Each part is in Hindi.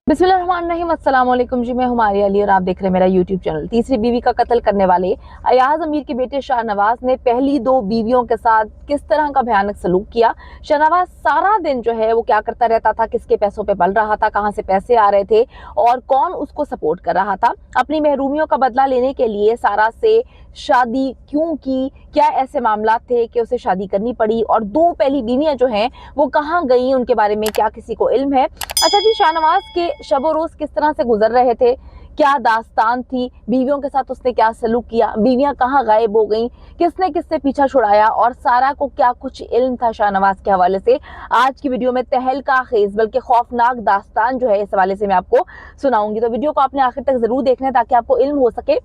बिस्मिल्लाहिर्रहमानिर्रहीम। अस्सलाम वालेकुम जी, मैं हुमारी अली और आप देख रहे हैं मेरा यूट्यूब चैनल। तीसरी बीवी का कत्ल करने वाले अयाज अमीर के बेटे शाहनवाज ने पहली दो बीवियों के साथ किस तरह का भयानक सलूक किया। शाहनवाज सारा दिन जो है वो क्या करता रहता था, किसके पैसों पे पल रहा था, कहाँ से पैसे आ रहे थे और कौन उसको सपोर्ट कर रहा था। अपनी महरूमियों का बदला लेने के लिए सारा से शादी क्यों की, क्या ऐसे मामला थे कि उसे शादी करनी पड़ी, और दो पहली बीवियां जो हैं वो कहाँ गई, उनके बारे में क्या किसी को इल्म है। अच्छा जी, शाहनवाज के शब रोज किस तरह से गुजर रहे थे, क्या दास्तान थी, बीवियों के साथ उसने क्या सलूक किया, बीवियां कहाँ गायब हो गईं, किसने किससे पीछा छुड़ाया और सारा को क्या कुछ इल्म था शाहनवाज के हवाले से, आज की वीडियो में तहलका खेज बल्कि खौफनाक दास्तान जो है इस हवाले से मैं आपको सुनाऊंगी। तो वीडियो को आपने आखिर तक जरूर देखना है ताकि आपको इल्म हो सके।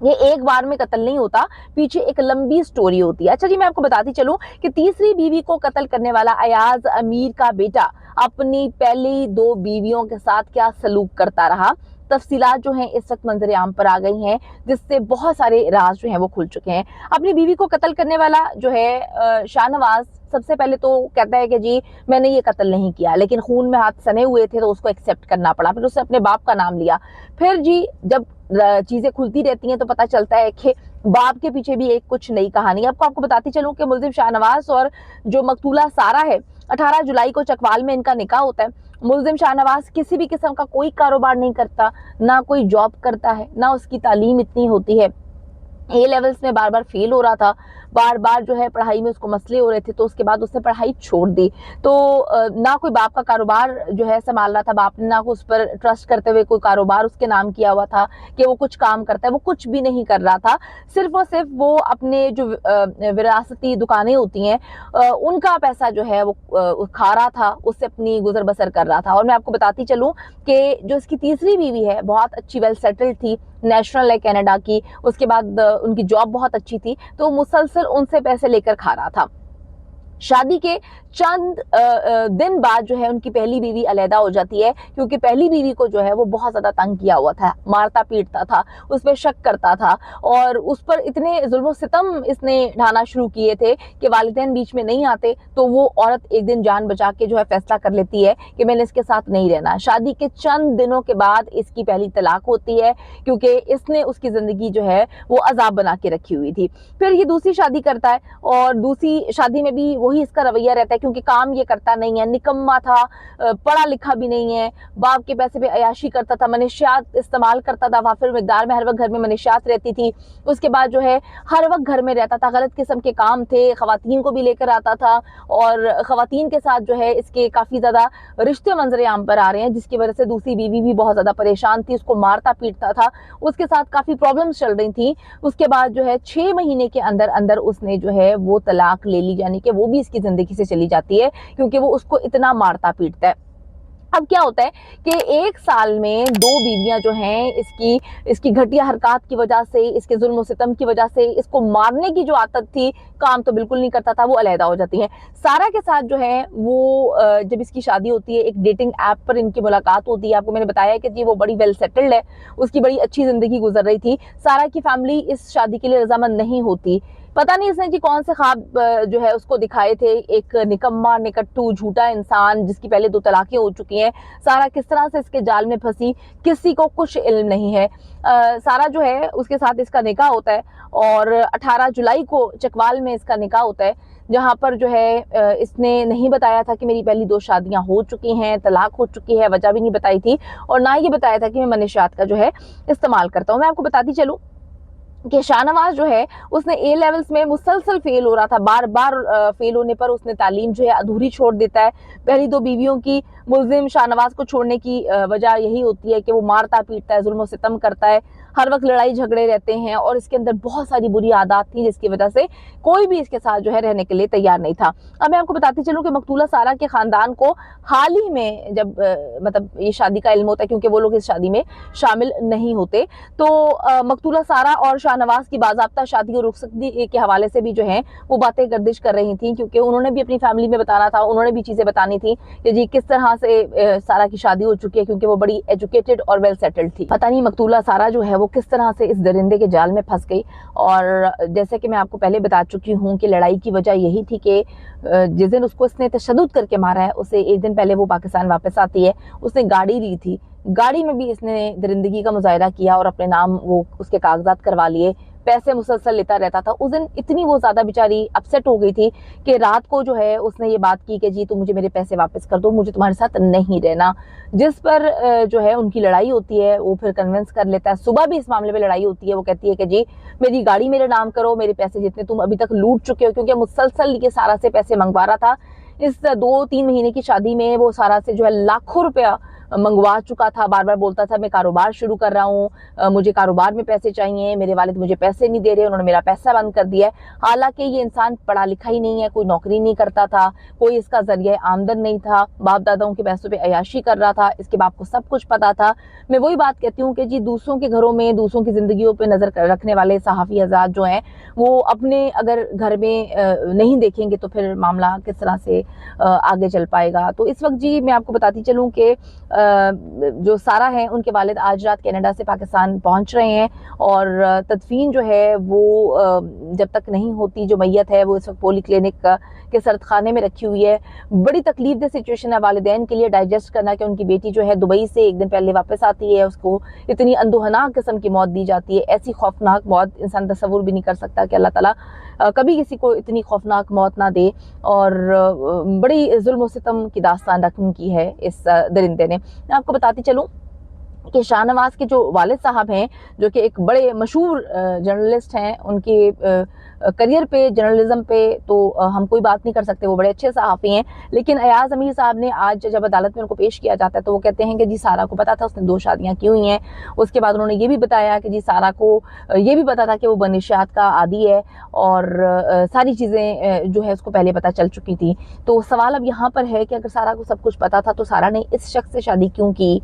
ये एक बार में कत्ल नहीं होता, पीछे एक लंबी स्टोरी होती है। अच्छा जी, मैं आपको बताती चलूं कि तीसरी बीवी को कत्ल करने वाला अयाज अमीर का बेटा अपनी पहली दो बीवियों के साथ क्या सलूक करता रहा। तफसीलात जो हैं इस वक्त मंजर आम पर आ गई हैं, जिससे बहुत सारे राज जो हैं वो खुल चुके हैं। अपनी बीवी को कत्ल करने वाला जो है शाहनवाज सबसे पहले तो कहता है कि जी मैंने ये कत्ल नहीं किया, लेकिन खून में हाथ सने हुए थे तो उसको एक्सेप्ट करना पड़ा। फिर उसने अपने बाप का नाम लिया। फिर जी जब चीजें खुलती रहती हैं तो पता चलता है कि बाप के पीछे भी एक कुछ नई कहानी। आपको बताती चलूं कि मुलजिम शाहनवाज और जो मकतूला सारा है, 18 जुलाई को चकवाल में इनका निकाह होता है। मुलजिम शाहनवाज किसी भी किस्म का कोई कारोबार नहीं करता, ना कोई जॉब करता है, ना उसकी तालीम इतनी होती है। ए लेवल्स में बार बार फेल हो रहा था, बार बार जो है पढ़ाई में उसको मसले हो रहे थे, तो उसके बाद उसने पढ़ाई छोड़ दी। तो ना कोई बाप का कारोबार जो है संभाल रहा था, बाप ने ना उस पर ट्रस्ट करते हुए कोई कारोबार उसके नाम किया हुआ था कि वो कुछ काम करता है, वो कुछ भी नहीं कर रहा था। सिर्फ और सिर्फ वो अपने जो विरासती दुकानें होती हैं उनका पैसा जो है वो खा रहा था, उससे अपनी गुजर बसर कर रहा था। और मैं आपको बताती चलूं कि जो इसकी तीसरी बीवी है बहुत अच्छी वेल सेटल्ड थी, नेशनल है कनाडा की, उसके बाद उनकी जॉब बहुत अच्छी थी, तो मुसलसल उनसे पैसे लेकर खा रहा था। शादी के चंद दिन बाद जो है उनकी पहली बीवी अलहदा हो जाती है, क्योंकि पहली बीवी को जो है वो बहुत ज्यादा तंग किया हुआ था, मारता पीटता था, उस पर शक करता था और उस पर इतने जुल्म सितम इसने ढाना शुरू किए थे कि वालिदैन बीच में नहीं आते तो वो औरत एक दिन जान बचा के जो है फैसला कर लेती है कि मैंने इसके साथ नहीं रहना। शादी के चंद दिनों के बाद इसकी पहली तलाक होती है, क्योंकि इसने उसकी जिंदगी जो है वो अजाब बना के रखी हुई थी। फिर ये दूसरी शादी करता है और दूसरी शादी में भी वही इसका रवैया रहता है, क्योंकि काम ये करता नहीं है, निकम्मा था, पढ़ा लिखा भी नहीं है, बाप के पैसे पे अयाशी करता था, मनशियात इस्तेमाल करता था, वाफिर मिकदार में हर वक्त घर में मनशियात रहती थी। उसके बाद जो है हर वक्त घर में रहता था, गलत किस्म के काम थे, खवातीन को भी लेकर आता था और खवातीन के साथ जो है इसके काफी ज्यादा रिश्ते मंजर आम पर आ रहे हैं, जिसकी वजह से दूसरी बीवी भी बहुत ज्यादा परेशान थी, उसको मारता पीटता था, उसके साथ काफी प्रॉब्लम्स चल रही थी। उसके बाद जो है 6 महीने के अंदर अंदर उसने जो है वो तलाक ले ली, यानी कि वो भी इसकी जिंदगी से चली जाती है क्योंकि वो उसको इतना मारता पीटता है। अब क्या होता है कि 1 साल में 2 बीवियां जो हैं इसकी घटिया हरकत की वजह से, इसके जुल्म सितम की वजह से, इसको मारने की जो आदत थी, काम तो बिल्कुल नहीं करता था, वो अलहदा हो जाती हैं। सारा के साथ जो है वो जब इसकी शादी होती है एक डेटिंग ऐप पर इनकी मुलाकात होती है। आपको मैंने बताया कि जी वो बड़ी वेल सेटल्ड है, उसकी बड़ी अच्छी जिंदगी गुजर रही थी। सारा की फैमिली इस शादी के लिए रजामंद नहीं होती। पता नहीं इसने जी कौन से ख्वाब जो है उसको दिखाए थे, एक निकम्मा निकट्टू झूठा इंसान जिसकी पहले 2 तलाकें हो चुकी हैं। सारा किस तरह से इसके जाल में फंसी, किसी को कुछ इल्म नहीं है। सारा जो है उसके साथ इसका निकाह होता है और 18 जुलाई को चकवाल में इसका निकाह होता है, जहाँ पर जो है इसने नहीं बताया था कि मेरी पहली 2 शादियां हो चुकी हैं, तलाक हो चुकी है, वजह भी नहीं बताई थी और ना ये बताया था कि मैं मनशियात का जो है इस्तेमाल करता हूँ। मैं आपको बताती चलूँ कि शाहनवाज जो है उसने ए लेवल्स में मुसलसल फेल हो रहा था, बार बार फेल होने पर उसने तालीम जो है अधूरी छोड़ देता है। पहली 2 बीवियों की मुलजिम शाहनवाज को छोड़ने की वजह यही होती है कि वो मारता पीटता है, जुल्म सितम करता है, हर वक्त लड़ाई झगड़े रहते हैं और इसके अंदर बहुत सारी बुरी आदत थी, जिसकी वजह से कोई भी इसके साथ जो है रहने के लिए तैयार नहीं था। अब मैं आपको बताती चलूँ कि मकतूला सारा के खानदान को हाल ही में जब मतलब ये शादी का इल्म होता है, क्योंकि वो लोग इस शादी में शामिल नहीं होते, तो मकतूला सारा और शाहनवाज की बाज़ाब्ता शादी और रुखसती के हवाले से भी जो है वो बातें गर्दिश कर रही थी, क्योंकि उन्होंने भी अपनी फैमिली में बताना था, उन्होंने भी चीज़ें बतानी थी कि जी किस तरह से सारा की शादी हो चुकी है, क्योंकि वो बड़ी एजुकेटेड और वेल सेटल्ड थी। पता नहीं मकतूला सारा जो है वो किस तरह से इस दरिंदे के जाल में फंस गई। और जैसे कि मैं आपको पहले बता चुकी हूँ कि लड़ाई की वजह यही थी कि जिस दिन उसको इसने तशद्दुद करके मारा है, उसे एक दिन पहले वो पाकिस्तान वापस आती है, उसने गाड़ी ली थी, गाड़ी में भी इसने दरिंदगी का मुजाहिरा किया और अपने नाम वो उसके कागजात करवा लिए, पैसे मुसलसल लेता रहता था। उस दिन इतनी वो ज्यादा बेचारी अपसेट हो गई थी कि रात को जो है उसने ये बात की कि जी तुम मुझे मेरे पैसे वापस कर दो, मुझे तुम्हारे साथ नहीं रहना। जिस पर जो है उनकी लड़ाई होती है, वो फिर कन्विंस कर लेता है। सुबह भी इस मामले में लड़ाई होती है, वो कहती है कि जी मेरी गाड़ी मेरे नाम करो, मेरे पैसे जितने तुम अभी तक लूट चुके हो, क्योंकि मुसलसल ये सारा से पैसे मंगवा रहा था। इस 2-3 महीने की शादी में वो सारा से जो है लाखों रुपया मंगवा चुका था। बार बार बोलता था मैं कारोबार शुरू कर रहा हूँ, मुझे कारोबार में पैसे चाहिए, मेरे वालिद मुझे पैसे नहीं दे रहे, उन्होंने मेरा पैसा बंद कर दिया है। हालांकि ये इंसान पढ़ा लिखा ही नहीं है, कोई नौकरी नहीं करता था, कोई इसका जरिया आमदन नहीं था, बाप दादाओं के पैसों पे अयाशी कर रहा था, इसके बाप को सब कुछ पता था। मैं वही बात कहती हूँ कि जी दूसरों के घरों में, दूसरों की जिंदगियों पे नजर रखने वाले सहाफी हज़रात जो हैं, वो अपने अगर घर में नहीं देखेंगे तो फिर मामला किस तरह से आगे चल पाएगा। तो इस वक्त जी मैं आपको बताती चलूँ कि जो सारा है उनके वालिद आज रात कनाडा से पाकिस्तान पहुंच रहे हैं और तदफीन जो है वो जब तक नहीं होती, जो मैयत है वो इस वक्त पोली क्लिनिक के सरदखाने में रखी हुई है। बड़ी तकलीफदेह सिचुएशन है वालिदैन के लिए डाइजेस्ट करना कि उनकी बेटी जो है दुबई से एक दिन पहले वापस आती है, उसको इतनी अंदोहनाक किस्म की मौत दी जाती है। ऐसी खौफनाक मौत इंसान तस्वुर भी नहीं कर सकता कि अल्लाह ताला कभी किसी को इतनी खौफनाक मौत ना दे। और बड़ी जुल्म सितम की दास्तान रकम की है इस दरिंदे ने। मैं आपको बताती चलूं कि शाहनवाज के जो वालिद साहब हैं, जो कि एक बड़े मशहूर जर्नलिस्ट हैं, उनके करियर पे, जर्नलिज्म पे तो हम कोई बात नहीं कर सकते, वो बड़े अच्छे सहाफ़ी हैं। लेकिन अयाज अमीर साहब ने आज जब अदालत में उनको पेश किया जाता है तो वो कहते हैं कि जी सारा को पता था, उसने 2 शादियां की हुई हैं। उसके बाद उन्होंने ये भी बताया कि जी सारा को ये भी पता था कि वो बनिशात का आदी है और सारी चीज़ें जो है उसको पहले पता चल चुकी थी। तो सवाल अब यहाँ पर है कि अगर सारा को सब कुछ पता था तो सारा ने इस शख्स से शादी क्यों की?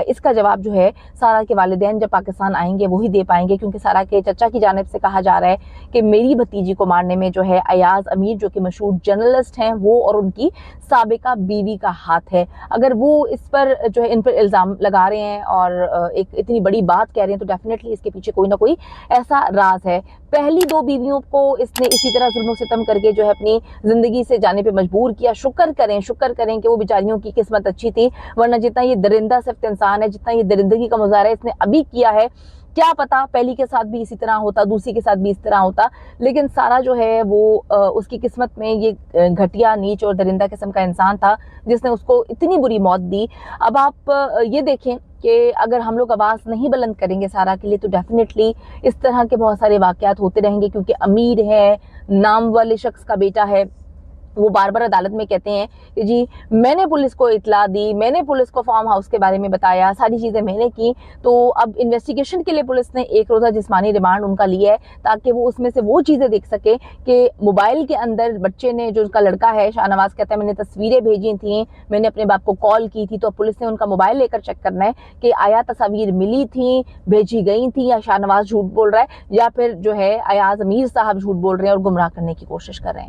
इसका जवाब जो है सारा के वालिदैन जब पाकिस्तान आएंगे वही दे पाएंगे, क्योंकि सारा के चचा की जानिब से कहा जा रहा है कि मेरी भतीजी को मारने में जो है अयाज अमीर, जो कि मशहूर जर्नलिस्ट हैं, वो और उनकी साबिका बीवी का हाथ है। अगर वो इस पर जो है इन पर इल्ज़ाम लगा रहे हैं और एक इतनी बड़ी बात कह रहे हैं तो डेफिनेटली इसके पीछे कोई ना कोई ऐसा राज है। पहली 2 बीवियों को इसने इसी तरह जुल्म सितम करके जो है अपनी जिंदगी से जाने पे मजबूर किया। शुक्र करें कि वो बेचारियों की किस्मत अच्छी थी, वरना जितना ये दरिंदा सिर्फ इंसान है, जितना ये दरिंदगी का मुजाहरा इसने अभी किया है, क्या पता पहली के साथ भी इसी तरह होता, दूसरी के साथ भी इस तरह होता। लेकिन सारा जो है वो उसकी किस्मत में ये घटिया, नीच और दरिंदा किस्म का इंसान था जिसने उसको इतनी बुरी मौत दी। अब आप ये देखें कि अगर हम लोग आवाज़ नहीं बुलंद करेंगे सारा के लिए तो डेफिनेटली इस तरह के बहुत सारे वाक़यात होते रहेंगे, क्योंकि अमीर है, नाम वाले शख्स का बेटा है। वो बार बार अदालत में कहते हैं कि जी मैंने पुलिस को इतला दी, मैंने पुलिस को फार्म हाउस के बारे में बताया, सारी चीज़ें मैंने की। तो अब इन्वेस्टिगेशन के लिए पुलिस ने 1 रोज़ा जिस्मानी रिमांड उनका लिया है ताकि वो उसमें से वो चीज़ें देख सके कि मोबाइल के अंदर बच्चे ने, जो उसका लड़का है शाहनवाज, कहता है मैंने तस्वीरें भेजी थी, मैंने अपने बाप को कॉल की थी। तो पुलिस ने उनका मोबाइल लेकर चेक करना है कि आया तस्वीर मिली थी, भेजी गई थी, या शाहनवाज झूठ बोल रहा है, या फिर जो है अयाज अमीर साहब झूठ बोल रहे हैं और गुमराह करने की कोशिश कर रहे हैं।